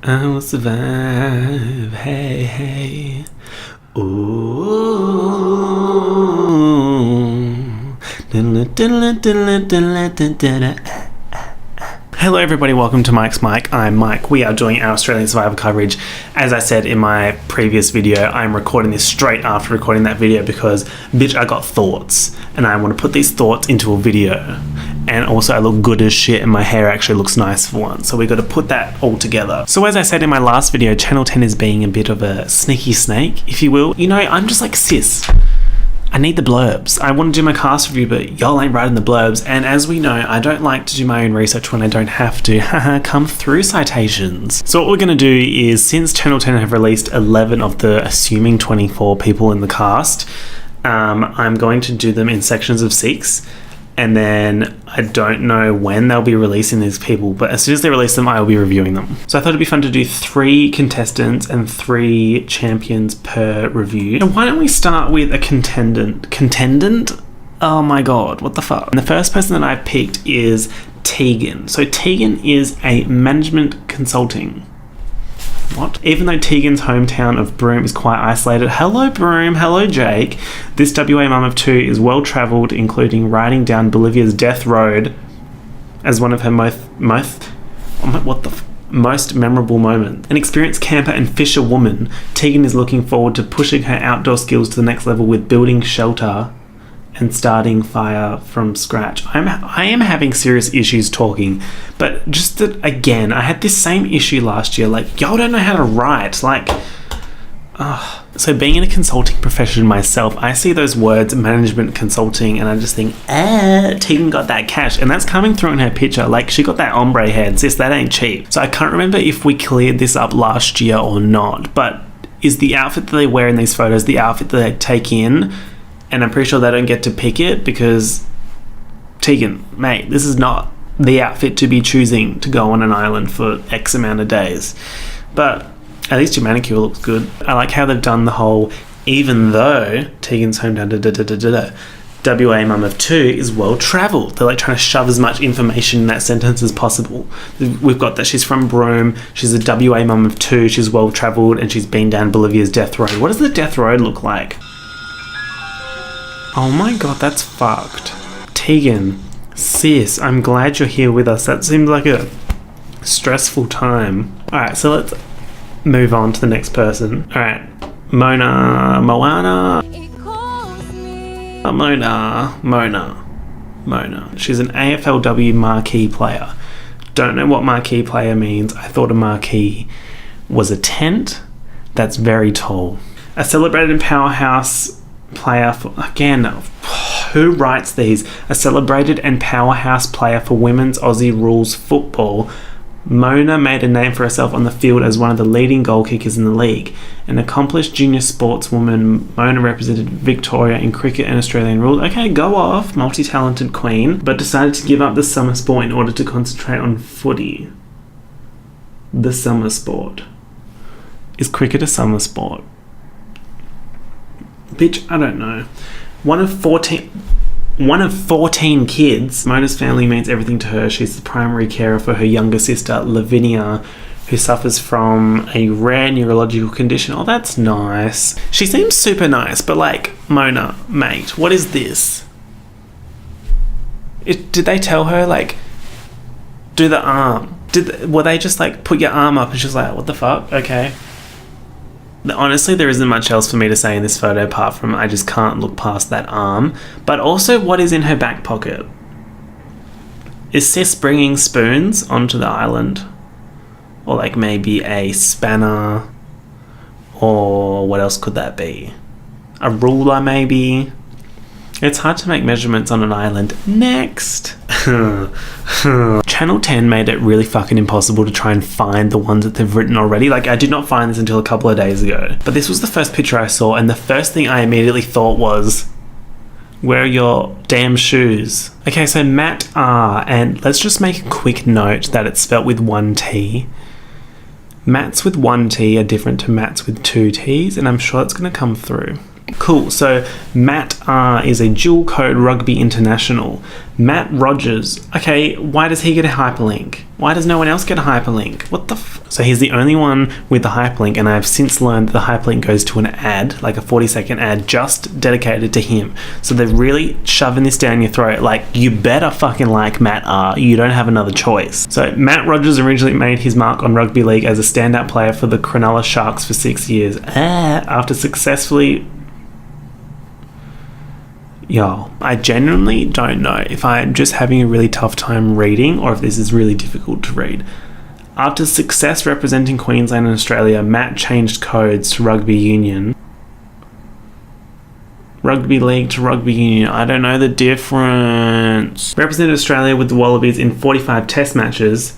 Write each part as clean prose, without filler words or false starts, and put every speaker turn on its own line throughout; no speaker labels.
I will survive, hey, hey. Ooh. Hello everybody, welcome to Mike's Mike. I'm Mike. We are doing our Australian Survivor coverage. As I said in my previous video, I'm recording this straight after recording that video because, bitch, I got thoughts. And I want to put these thoughts into a video. And also I look good as shit and my hair actually looks nice for once. So we got to put that all together. So as I said in my last video, Channel 10 is being a bit of a sneaky snake, if you will. You know, I'm just like, sis, I need the blurbs. I want to do my cast review, but y'all ain't writing the blurbs. And as we know, I don't like to do my own research when I don't have to. Haha, come through citations. So what we're going to do is, since Channel 10 have released 11 of the assuming 24 people in the cast, I'm going to do them in sections of 6. And then I don't know when they'll be releasing these people, but as soon as they release them, I will be reviewing them. So I thought it'd be fun to do 3 contestants and 3 champions per review. And why don't we start with a contendant? Contendant? Oh my god, what the fuck? And the first person that I picked is Tegan. So Tegan is a management consulting. What? Even though Tegan's hometown of Broome is quite isolated. Hello Broome, hello Jake. This WA mum of 2 is well travelled, including riding down Bolivia's death road as one of her most memorable moments. An experienced camper and fisherwoman, Tegan is looking forward to pushing her outdoor skills to the next level with building shelter and starting fire from scratch. I am having serious issues talking, but just that, again, I had this same issue last year. Like, y'all don't know how to write. Like, so being in a consulting profession myself, I see those words, management consulting, and I just think, Tegan got that cash. And that's coming through in her picture. Like, she got that ombre head. Sis, that ain't cheap. So I can't remember if we cleared this up last year or not, but is the outfit that they wear in these photos the outfit that they take in? And I'm pretty sure they don't get to pick it because, Tegan, mate, this is not the outfit to be choosing to go on an island for X amount of days. But at least your manicure looks good. I like how they've done the whole, even though Tegan's hometown, WA mum of 2 is well travelled. They're like trying to shove as much information in that sentence as possible. We've got that she's from Broome, she's a WA mum of 2, she's well travelled, and she's been down Bolivia's death road. What does the death road look like? Oh my god, that's fucked. Tegan, sis, I'm glad you're here with us. That seems like a stressful time. Alright, so let's move on to the next person. Alright, Moana. She's an AFLW marquee player. Don't know what marquee player means. I thought a marquee was a tent that's very tall. A celebrated powerhouse player for, again, who writes these? A celebrated and powerhouse player for women's Aussie rules football, Moana made a name for herself on the field as one of the leading goal kickers in the league. An accomplished junior sportswoman, Moana represented Victoria in cricket and Australian rules. Okay, go off, multi-talented queen, but decided to give up the summer sport in order to concentrate on footy. The summer sport. Is cricket a summer sport? Bitch, I don't know. One of 14 kids. Mona's family means everything to her. She's the primary carer for her younger sister, Lavinia, who suffers from a rare neurological condition. Oh, that's nice. She seems super nice, but like, Mona, mate, what is this? Did they tell her, like, do the arm? Were they just like, put your arm up? And she's like, what the fuck? Okay. Honestly, there isn't much else for me to say in this photo apart from I just can't look past that arm. But also, what is in her back pocket? Is Sis bringing spoons onto the island? Or like maybe a spanner? Or what else could that be? A ruler maybe? It's hard to make measurements on an island. Next! Channel 10 made it really fucking impossible to try and find the ones that they've written already. Like, I did not find this until a couple of days ago. But this was the first picture I saw, and the first thing I immediately thought was, where are your damn shoes? Okay, so Matt R, and let's just make a quick note that it's spelt with 1 T. Matts with 1 T are different to Matts with 2 T's, and I'm sure it's going to come through. Cool, so Matt R is a dual code rugby international. Matt Rogers, okay, why does he get a hyperlink? Why does no one else get a hyperlink? What the So he's the only one with the hyperlink, and I've since learned that the hyperlink goes to an ad, like a 40-second ad just dedicated to him. So they're really shoving this down your throat, like, you better fucking like Matt R, you don't have another choice. So Matt Rogers originally made his mark on rugby league as a standout player for the Cronulla Sharks for 6 years. After successfully... Yo, I genuinely don't know if I'm just having a really tough time reading or if this is really difficult to read. After success representing Queensland and Australia, Matt changed codes to rugby union. Rugby league to rugby union, I don't know the difference. Represented Australia with the Wallabies in 45 test matches.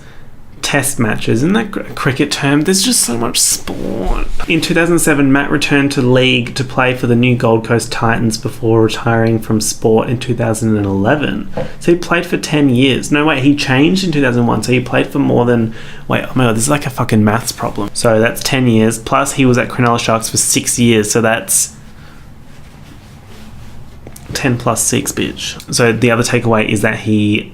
Isn't that a cricket term? There's just so much sport. In 2007, Matt returned to league to play for the new Gold Coast Titans before retiring from sport in 2011. So he played for 10 years. No, wait, he changed in 2001, so he played for more than... Wait, oh my god, this is like a fucking maths problem. So that's 10 years, plus he was at Cronulla Sharks for 6 years, so that's 10 plus 6, bitch. So the other takeaway is that he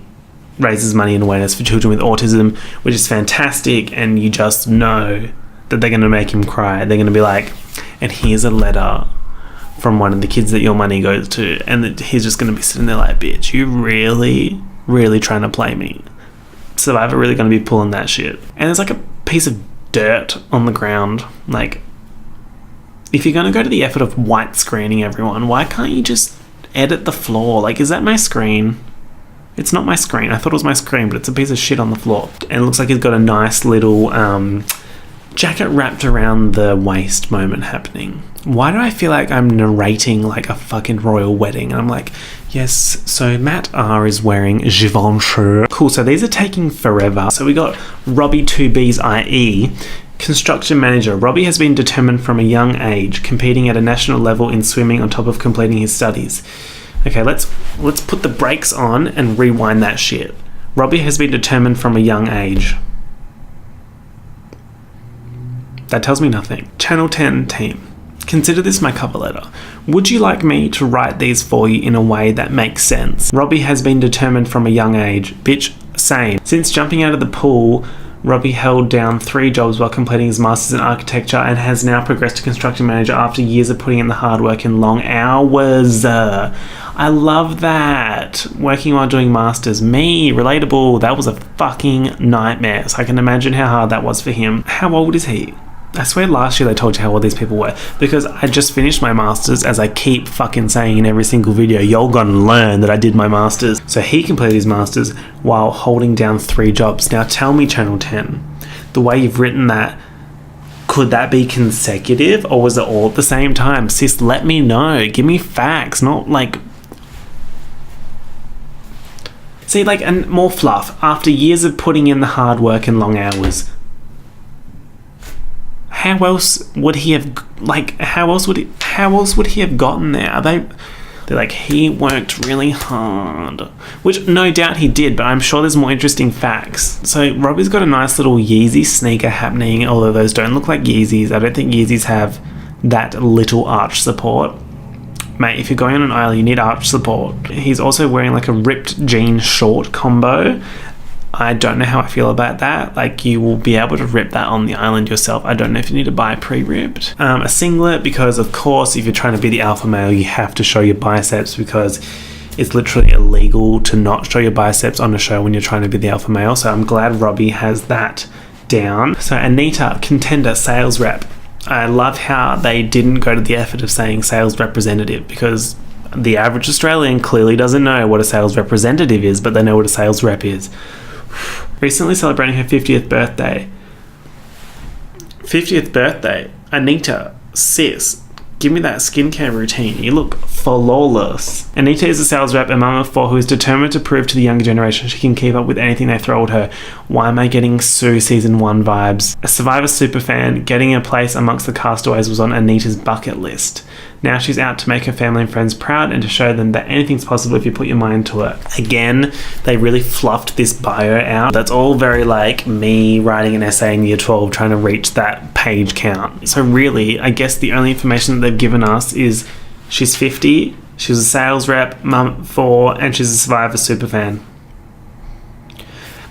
raises money and awareness for children with autism, which is fantastic, and you just know that they're going to make him cry. They're going to be like, and here's a letter from one of the kids that your money goes to, and that he's just going to be sitting there like, bitch, you really, really trying to play me? Survivor really going to be pulling that shit. And there's like a piece of dirt on the ground. Like, if you're going to go to the effort of white screening everyone, why can't you just edit the floor? Like, is that my screen? It's not my screen. I thought it was my screen, but it's a piece of shit on the floor. And it looks like he's got a nice little jacket wrapped around the waist moment happening. Why do I feel like I'm narrating like a fucking royal wedding? And I'm like, yes, so Matt R is wearing Givenchy. Cool, so these are taking forever. So we got Robbie 2B's IE. Construction manager. Robbie has been determined from a young age, competing at a national level in swimming on top of completing his studies. Okay, let's put the brakes on and rewind that shit. Robbie has been determined from a young age. That tells me nothing. Channel 10 team. Consider this my cover letter. Would you like me to write these for you in a way that makes sense? Robbie has been determined from a young age. Bitch, same. Since jumping out of the pool, Robbie held down 3 jobs while completing his Masters in Architecture and has now progressed to Construction Manager after years of putting in the hard work and long hours. I love that. Working while doing Masters. Me, relatable. That was a fucking nightmare. So I can imagine how hard that was for him. How old is he? I swear last year they told you how old these people were, because I just finished my Masters, as I keep fucking saying in every single video. Y'all gonna learn that I did my Masters. So he completed his Masters while holding down 3 jobs. Now tell me, Channel 10, the way you've written that, could that be consecutive, or was it all at the same time? Sis, let me know. Give me facts, not like... See, like, and more fluff. After years of putting in the hard work and long hours... How else would he have, like, how else would he have gotten there? They're like, he worked really hard, which no doubt he did, but I'm sure there's more interesting facts. So Robbie's got a nice little Yeezy sneaker happening, although those don't look like Yeezys. I don't think Yeezys have that little arch support. Mate, if you're going on an island, you need arch support. He's also wearing like a ripped jean short combo. I don't know how I feel about that. Like, you will be able to rip that on the island yourself. I don't know if you need to buy pre-ripped. A singlet, because of course if you're trying to be the alpha male, you have to show your biceps, because it's literally illegal to not show your biceps on a show when you're trying to be the alpha male. So I'm glad Robbie has that down. So Anita, contender, sales rep. I love how they didn't go to the effort of saying sales representative, because the average Australian clearly doesn't know what a sales representative is, but they know what a sales rep is. Recently celebrating her 50th birthday. 50th birthday. Anita, sis, give me that skincare routine. You look flawless. Anita is a sales rep, a mum of 4 who is determined to prove to the younger generation she can keep up with anything they throw at her. Why am I getting Sue season 1 vibes? A Survivor superfan, getting a place amongst the castaways was on Anita's bucket list. Now she's out to make her family and friends proud and to show them that anything's possible if you put your mind to it. Again, they really fluffed this bio out. That's all very like me writing an essay in year 12 trying to reach that page count. So really, I guess the only information that they've given us is She's 50. She was a sales rep, mum 4, and she's a Survivor superfan.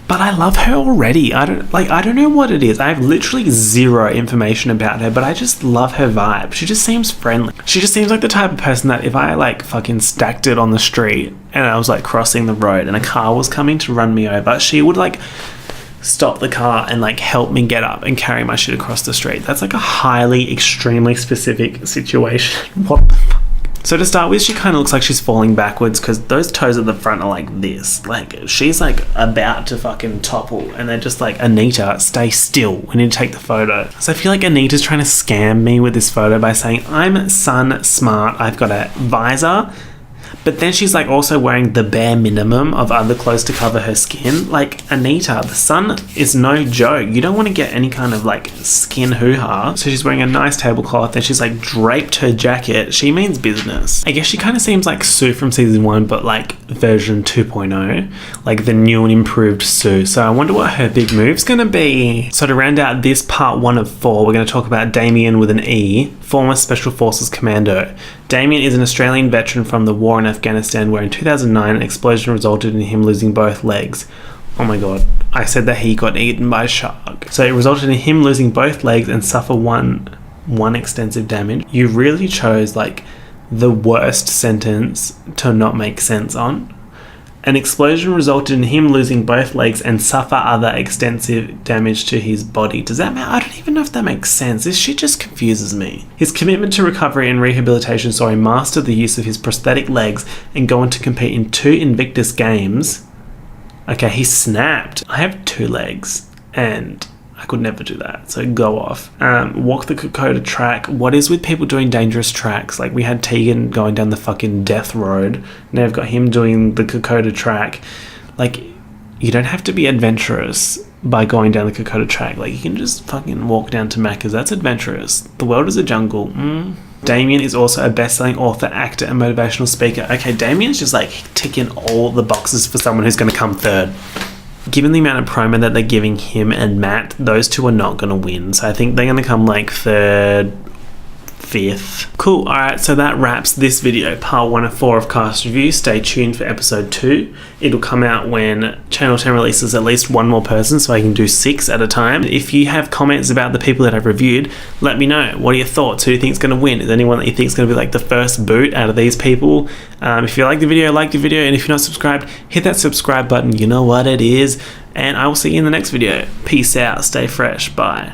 But I love her already. I don't know what it is. I have literally zero information about her, but I just love her vibe. She just seems friendly. She just seems like the type of person that if I like fucking stacked it on the street and I was like crossing the road and a car was coming to run me over, she would like stop the car and like help me get up and carry my shit across the street. That's like a highly, extremely specific situation. What the fuck? So to start with, she kind of looks like she's falling backwards because those toes at the front are like this. Like, she's like about to fucking topple and they're just like, Anita, stay still. We need to take the photo. So I feel like Anita's trying to scam me with this photo by saying, I'm sun smart. I've got a visor. But then she's like also wearing the bare minimum of other clothes to cover her skin. Like, Anita, the sun is no joke. You don't want to get any kind of like skin hoo-ha. So she's wearing a nice tablecloth and she's like draped her jacket. She means business. I guess she kind of seems like Sue from season 1, but like version 2.0, like the new and improved Sue. So I wonder what her big move's gonna be. So to round out this part 1 of 4, we're gonna talk about Damien with an E, former Special Forces Commando. Damien is an Australian veteran from the war in Afghanistan where in 2009 an explosion resulted in him losing both legs. Oh my god, I said that he got eaten by a shark. So it resulted in him losing both legs and suffer one extensive damage. You really chose like the worst sentence to not make sense on. An explosion resulted in him losing both legs and suffer other extensive damage to his body. Does that matter? I don't even know if that makes sense. This shit just confuses me. His commitment to recovery and rehabilitation saw him master the use of his prosthetic legs and go on to compete in 2 Invictus Games. Okay, he snapped. I have 2 legs and I could never do that, so go off. Walk the Kokoda track. What is with people doing dangerous tracks? Like, we had Tegan going down the fucking death road. Now I've got him doing the Kokoda track. Like, you don't have to be adventurous by going down the Kokoda track. Like, you can just fucking walk down to Macca's. That's adventurous. The world is a jungle. Damien is also a best-selling author, actor, and motivational speaker. Okay, Damien's just like ticking all the boxes for someone who's going to come third. Given the amount of promo that they're giving him and Matt, those 2 are not going to win. So I think they're going to come like 3rd, 5th. Cool. Alright, so that wraps this video, part 1 of 4 of Cast Review. Stay tuned for episode 2. It'll come out when Channel 10 releases at least 1 more person, so I can do 6 at a time. If you have comments about the people that I've reviewed, let me know. What are your thoughts? Who do you think is going to win? Is there anyone that you think is going to be like the first boot out of these people? If you like the video, and if you're not subscribed, hit that subscribe button. You know what it is. And I will see you in the next video. Peace out. Stay fresh. Bye.